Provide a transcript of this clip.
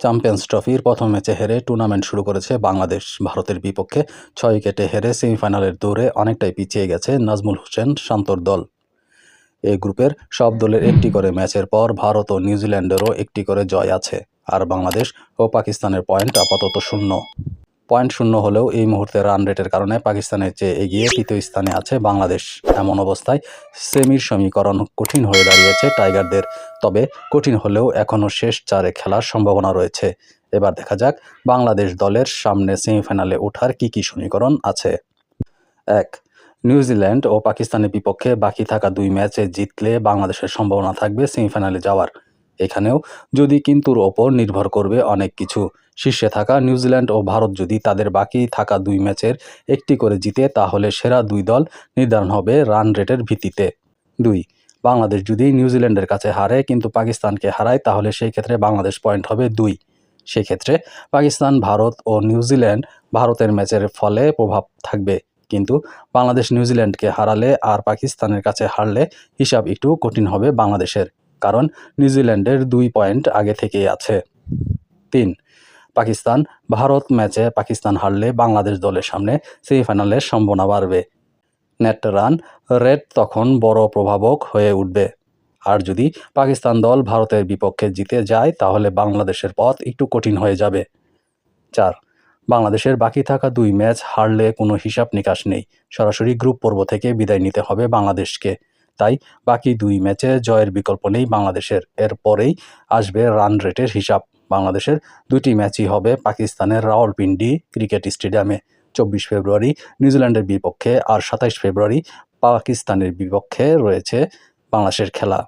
Champions ট্রফির প্রথম ম্যাচে হেরে টুর্নামেন্ট শুরু করেছে বাংলাদেশ। ভারতের বিপক্ষে ৬ উইকেটে হেরে সেমিফাইনালের দৌড়ে অনেকটাই পিছিয়ে গেছে নাজমুল হোসেন শান্তর দল। এই গ্রুপের সব দলের একটি করে ম্যাচের পর ভারত ও নিউজিল্যান্ডেরও একটি করে জয় আছে, আর বাংলাদেশ ও পাকিস্তানের পয়েন্ট আপাতত শূন্য। পয়েন্ট শূন্য হলেও এই মুহূর্তে রান রেটের কারণে পাকিস্তানের চেয়ে এগিয়ে তৃতীয় স্থানে আছে বাংলাদেশ। এমন অবস্থায় সেমির সমীকরণ কঠিন হয়ে দাঁড়িয়েছে টাইগারদের। তবে কঠিন হলেও এখনও শেষ চারে খেলার সম্ভাবনা রয়েছে। এবার দেখা যাক বাংলাদেশ দলের সামনে সেমিফাইনালে ওঠার কী সমীকরণ আছে। ১. নিউজিল্যান্ড ও পাকিস্তানের বিপক্ষে বাকি থাকা ২ ম্যাচে জিতলে বাংলাদেশের সম্ভাবনা থাকবে সেমিফাইনালে যাওয়ার। এখানেও যদি কিন্তুর ওপর নির্ভর করবে অনেক কিছু। শীর্ষে থাকা নিউজিল্যান্ড ও ভারত যদি তাদের বাকি থাকা ২ ম্যাচের একটি করে জিতে, তাহলে সেরা ২ দল নির্ধারণ হবে রান রেটের ভিত্তিতে। ২. বাংলাদেশ যদি নিউজিল্যান্ডের কাছে হারে কিন্তু পাকিস্তানকে হারায়, তাহলে সেই ক্ষেত্রে বাংলাদেশ পয়েন্ট হবে ২। সেক্ষেত্রে পাকিস্তান, ভারত ও নিউজিল্যান্ড ভারতের ম্যাচের ফলে প্রভাব থাকবে, কিন্তু বাংলাদেশ নিউজিল্যান্ডকে হারালে আর পাকিস্তানের কাছে হারলে হিসাব একটু কঠিন হবে বাংলাদেশের, কারণ নিউজিল্যান্ডের ২ পয়েন্ট আগে থেকেই আছে। ৩. পাকিস্তান ভারত ম্যাচে পাকিস্তান হারলে বাংলাদেশ দলের সামনে সেমিফাইনালের সম্ভাবনা বাড়বে। নেট রান রেট তখন বড় প্রভাবক হয়ে উঠবে। আর যদি পাকিস্তান দল ভারতের বিপক্ষে জিতে যায়, তাহলে বাংলাদেশের পথ একটু কঠিন হয়ে যাবে। ৪. বাংলাদেশের বাকি থাকা ২ ম্যাচ হারলে কোনো হিসাব নিকাশ নেই, সরাসরি গ্রুপ পর্ব থেকে বিদায় নিতে হবে বাংলাদেশকে। তাই বাকি ২ ম্যাচে জয়ের বিকল্প নেই বাংলাদেশের। এরপরেই আসবে রান রেটের হিসাব। বাংলাদেশের ২টি ম্যাচই হবে পাকিস্তানের রাওয়ালপিন্ডি ক্রিকেট স্টেডিয়ামে। ২৪ ফেব্রুয়ারি নিউজিল্যান্ডের বিপক্ষে আর ২৭ ফেব্রুয়ারি পাকিস্তানের বিপক্ষে রয়েছে বাংলাদেশের খেলা।